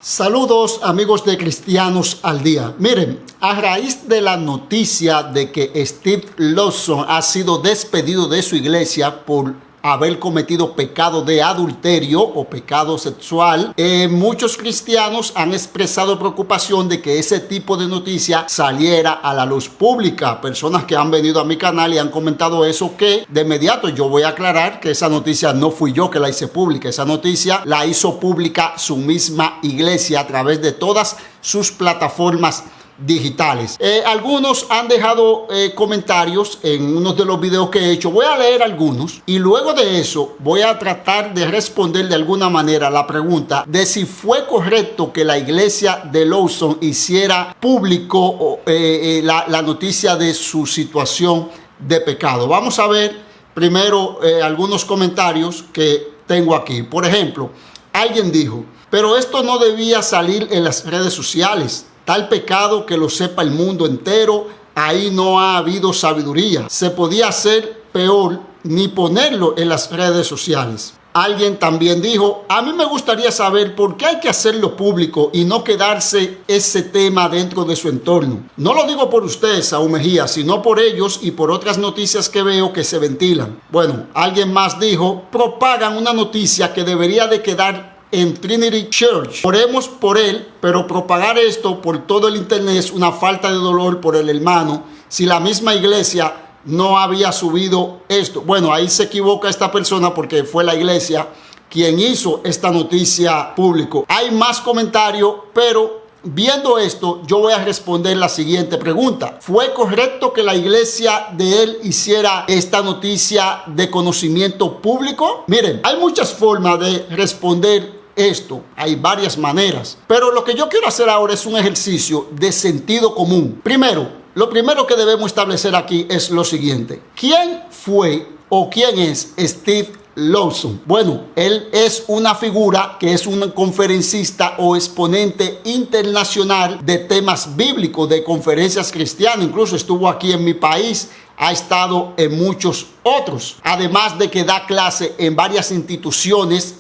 Saludos amigos de Cristianos al Día. Miren, a raíz de la noticia de que Steve Lawson ha sido despedido de su iglesia por haber cometido pecado de adulterio o pecado sexual, muchos cristianos han expresado preocupación de que ese tipo de noticia saliera a la luz pública. Personas que han venido a mi canal y han comentado eso, que de inmediato yo voy a aclarar que esa noticia no fui yo que la hice pública. Esa noticia la hizo pública su misma iglesia a través de todas sus plataformas digitales. Algunos han dejado comentarios en uno de los videos que he hecho. Voy a leer algunos y luego de eso voy a tratar de responder de alguna manera la pregunta de si fue correcto que la iglesia de Lawson hiciera público la noticia de su situación de pecado. Vamos a ver primero algunos comentarios que tengo aquí. Por ejemplo, alguien dijo: pero esto no debía salir en las redes sociales. Tal pecado que lo sepa el mundo entero, ahí no ha habido sabiduría. Se podía hacer peor, ni ponerlo en las redes sociales. Alguien también dijo: a mí me gustaría saber por qué hay que hacerlo público y no quedarse ese tema dentro de su entorno. No lo digo por usted, Saúl Mejía, sino por ellos y por otras noticias que veo que se ventilan. Bueno, alguien más dijo: propagan una noticia que debería de quedar en Trinity Church. Oremos por él, pero propagar esto por todo el internet es una falta de dolor por el hermano. Si la misma iglesia no había subido esto. Bueno, ahí se equivoca esta persona porque fue la iglesia quien hizo esta noticia público. Hay más comentarios, pero viendo esto, yo voy a responder la siguiente pregunta. ¿Fue correcto que la iglesia de él hiciera esta noticia de conocimiento público? Miren, hay muchas formas de responder esto, hay varias maneras, pero lo que yo quiero hacer ahora es un ejercicio de sentido común. Primero, lo primero que debemos establecer aquí es lo siguiente: ¿quién fue o quién es Steve Lawson? Bueno, él es una figura que es un conferencista o exponente internacional de temas bíblicos, de conferencias cristianas. Incluso estuvo aquí en mi país, ha estado en muchos otros, además de que da clase en varias instituciones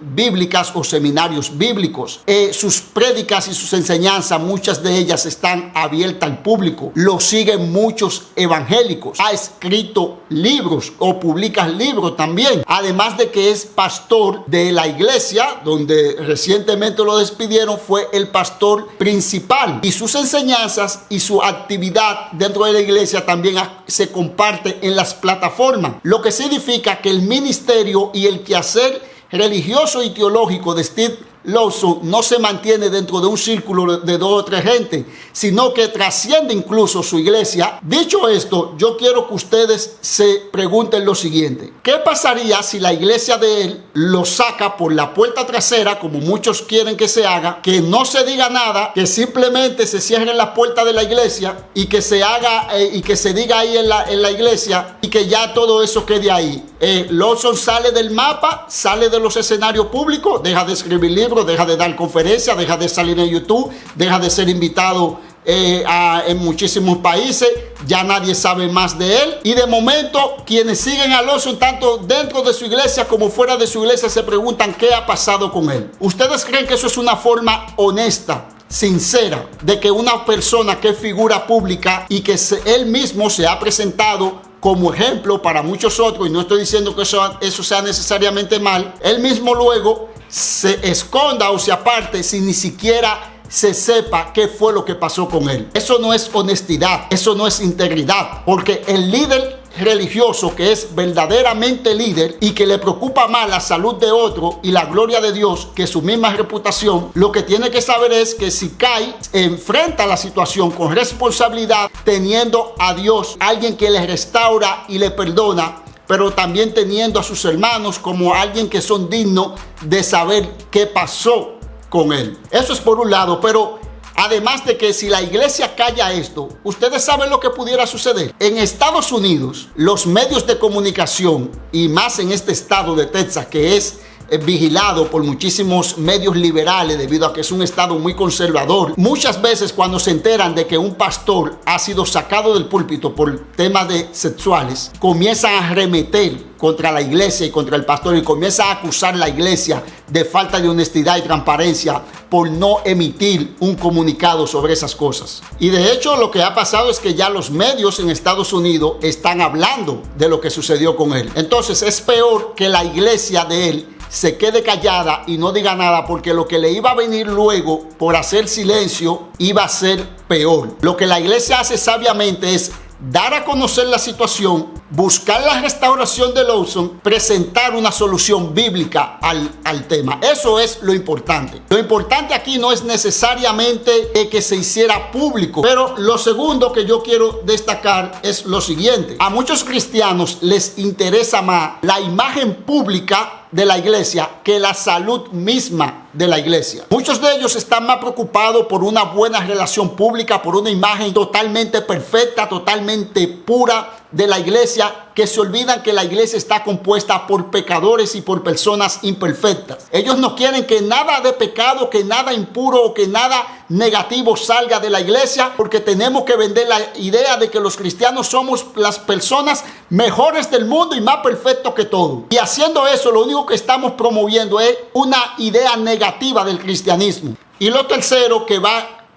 bíblicas o seminarios bíblicos. Sus prédicas y sus enseñanzas, muchas de ellas están abiertas al público. Lo siguen muchos evangélicos. Ha escrito libros o publica libros también, además de que es pastor de la iglesia donde recientemente lo despidieron. Fue el pastor principal y sus enseñanzas y su actividad dentro de la iglesia también se comparte en las plataformas, lo que significa que el ministerio y el quehacer religioso y teológico de Steve Lawson no se mantiene dentro de un círculo de 2 o 3 gente, sino que trasciende incluso su iglesia. Dicho esto, yo quiero que ustedes se pregunten lo siguiente: ¿qué pasaría si la iglesia de él lo saca por la puerta trasera, como muchos quieren que se haga, que no se diga nada, que simplemente se cierren las puertas de la iglesia y que se haga y que se diga ahí en la iglesia y que ya todo eso quede ahí? Lawson sale del mapa, sale de los escenarios públicos, deja de escribir libros, deja de dar conferencias, deja de salir en YouTube, deja de ser invitado en muchísimos países, ya nadie sabe más de él. Y de momento, quienes siguen a Lawson, tanto dentro de su iglesia como fuera de su iglesia, se preguntan qué ha pasado con él. ¿Ustedes creen que eso es una forma honesta, sincera, de que una persona que es figura pública y que él mismo se ha presentado como ejemplo para muchos otros, y no estoy diciendo que eso sea necesariamente mal, él mismo luego se esconda o se aparte sin ni siquiera se sepa qué fue lo que pasó con él? Eso no es honestidad, eso no es integridad, porque el líder religioso que es verdaderamente líder y que le preocupa más la salud de otro y la gloria de Dios que su misma reputación, lo que tiene que saber es que si cae, enfrenta la situación con responsabilidad, teniendo a Dios, alguien que le restaura y le perdona, pero también teniendo a sus hermanos como alguien que son dignos de saber qué pasó con él. Eso es por un lado, pero además de que si la iglesia calla esto, ustedes saben lo que pudiera suceder. En Estados Unidos, los medios de comunicación, y más en este estado de Texas, que es vigilado por muchísimos medios liberales debido a que es un estado muy conservador. Muchas veces cuando se enteran de que un pastor ha sido sacado del púlpito por temas sexuales, comienzan a arremeter contra la iglesia y contra el pastor y comienzan a acusar a la iglesia de falta de honestidad y transparencia por no emitir un comunicado sobre esas cosas. Y de hecho lo que ha pasado es que ya los medios en Estados Unidos están hablando de lo que sucedió con él. Entonces es peor que la iglesia de él se quede callada y no diga nada, porque lo que le iba a venir luego por hacer silencio iba a ser peor. Lo que la iglesia hace sabiamente es dar a conocer la situación, buscar la restauración de Lawson, presentar una solución bíblica al tema. Eso es lo importante. Lo importante aquí no es necesariamente que se hiciera público, pero lo segundo que yo quiero destacar es lo siguiente. A muchos cristianos les interesa más la imagen pública de la iglesia que la salud misma de la iglesia. Muchos de ellos están más preocupados por una buena relación pública, por una imagen totalmente perfecta, totalmente pura de la iglesia, que se olvidan que la iglesia está compuesta por pecadores y por personas imperfectas. Ellos no quieren que nada de pecado, que nada impuro o que nada negativo salga de la iglesia, porque tenemos que vender la idea de que los cristianos somos las personas mejores del mundo y más perfectos que todo. Y haciendo eso, lo único que estamos promoviendo es una idea negativa del cristianismo. Y lo tercero que va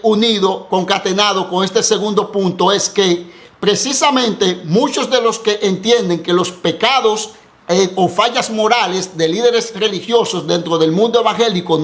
unido, concatenado con este segundo punto, es que precisamente muchos de los que entienden que los pecados o fallas morales de líderes religiosos dentro del mundo evangélico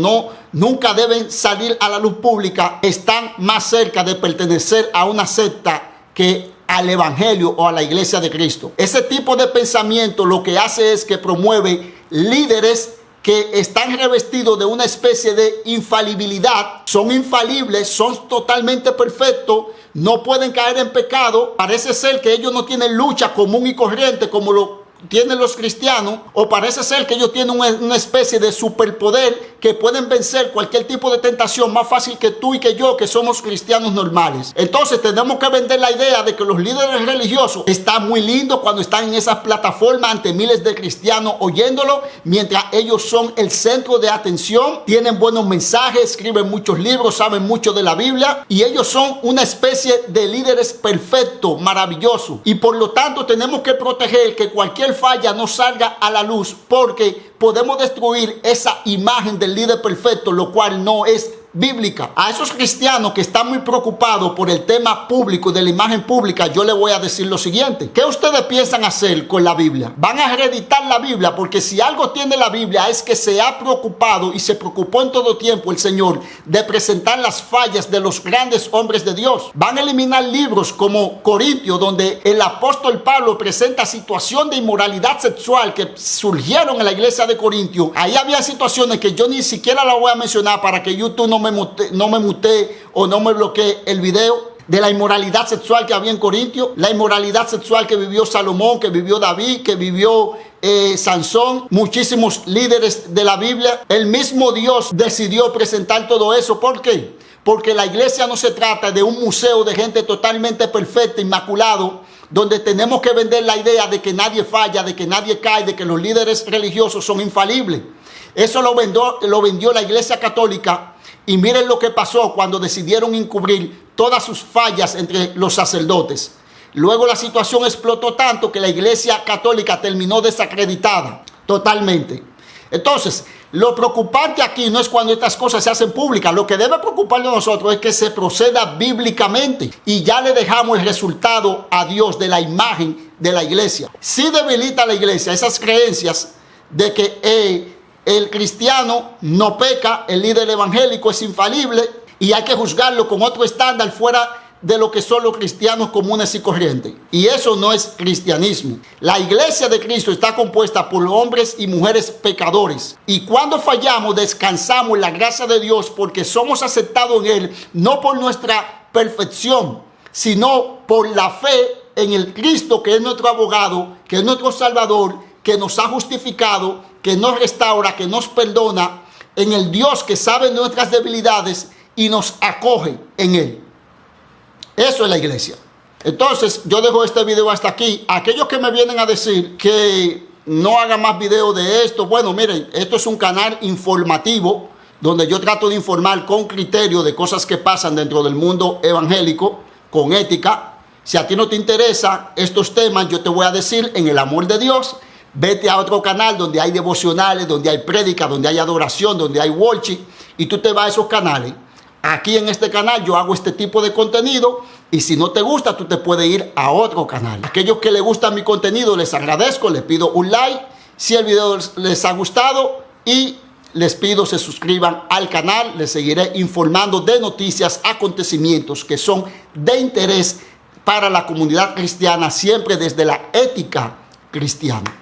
nunca deben salir a la luz pública, están más cerca de pertenecer a una secta que al evangelio o a la iglesia de Cristo. Ese tipo de pensamiento lo que hace es que promueve líderes que están revestidos de una especie de infalibilidad, son infalibles, son totalmente perfectos, no pueden caer en pecado. Parece ser que ellos no tienen lucha común y corriente como lo tienen los cristianos, o parece ser que ellos tienen una especie de superpoder que pueden vencer cualquier tipo de tentación más fácil que tú y que yo, que somos cristianos normales. Entonces tenemos que vender la idea de que los líderes religiosos están muy lindos cuando están en esas plataformas ante miles de cristianos oyéndolo, mientras ellos son el centro de atención, tienen buenos mensajes, escriben muchos libros, saben mucho de la Biblia, y ellos son una especie de líderes perfectos, maravillosos, y por lo tanto tenemos que proteger que cualquier falla no salga a la luz, porque podemos destruir esa imagen del líder perfecto, lo cual no es bíblica. A esos cristianos que están muy preocupados por el tema público y de la imagen pública, yo les voy a decir lo siguiente: ¿qué ustedes piensan hacer con la Biblia? ¿Van a reeditar la Biblia? Porque si algo tiene la Biblia es que se ha preocupado y se preocupó en todo tiempo el Señor de presentar las fallas de los grandes hombres de Dios. Van a eliminar libros como Corintios, donde el apóstol Pablo presenta situación de inmoralidad sexual que surgieron en la iglesia de Corintios. Ahí había situaciones que yo ni siquiera las voy a mencionar para que YouTube no me mutee o no me bloquee el video, de la inmoralidad sexual que había en Corintios, la inmoralidad sexual que vivió Salomón, que vivió David, que vivió Sansón, muchísimos líderes de la Biblia. El mismo Dios decidió presentar todo eso. ¿Por qué? Porque la iglesia no se trata de un museo de gente totalmente perfecta, inmaculado, donde tenemos que vender la idea de que nadie falla, de que nadie cae, de que los líderes religiosos son infalibles. Eso lo vendió la iglesia católica. Y miren lo que pasó cuando decidieron encubrir todas sus fallas entre los sacerdotes. Luego la situación explotó tanto que la iglesia católica terminó desacreditada totalmente. Entonces, lo preocupante aquí no es cuando estas cosas se hacen públicas. Lo que debe preocuparnos a nosotros es que se proceda bíblicamente. Y ya le dejamos el resultado a Dios de la imagen de la iglesia. Si debilita la iglesia esas creencias de que el cristiano no peca, el líder evangélico es infalible y hay que juzgarlo con otro estándar fuera de lo que son los cristianos comunes y corrientes. Y eso no es cristianismo. La iglesia de Cristo está compuesta por hombres y mujeres pecadores. Y cuando fallamos, descansamos en la gracia de Dios porque somos aceptados en Él, no por nuestra perfección, sino por la fe en el Cristo que es nuestro abogado, que es nuestro Salvador, que nos ha justificado, que nos restaura, que nos perdona, en el Dios que sabe nuestras debilidades y nos acoge en Él. Eso es la iglesia. Entonces, yo dejo este video hasta aquí. Aquellos que me vienen a decir que no haga más videos de esto. Bueno, miren, esto es un canal informativo donde yo trato de informar con criterio de cosas que pasan dentro del mundo evangélico, con ética. Si a ti no te interesan estos temas, yo te voy a decir, en el amor de Dios, vete a otro canal donde hay devocionales, donde hay prédica, donde hay adoración, donde hay worship, y tú te vas a esos canales. Aquí en este canal yo hago este tipo de contenido, y si no te gusta, tú te puedes ir a otro canal. Aquellos que les gusta mi contenido, les agradezco, les pido un like si el video les ha gustado, y les pido se suscriban al canal. Les seguiré informando de noticias, acontecimientos que son de interés para la comunidad cristiana, siempre desde la ética cristiana.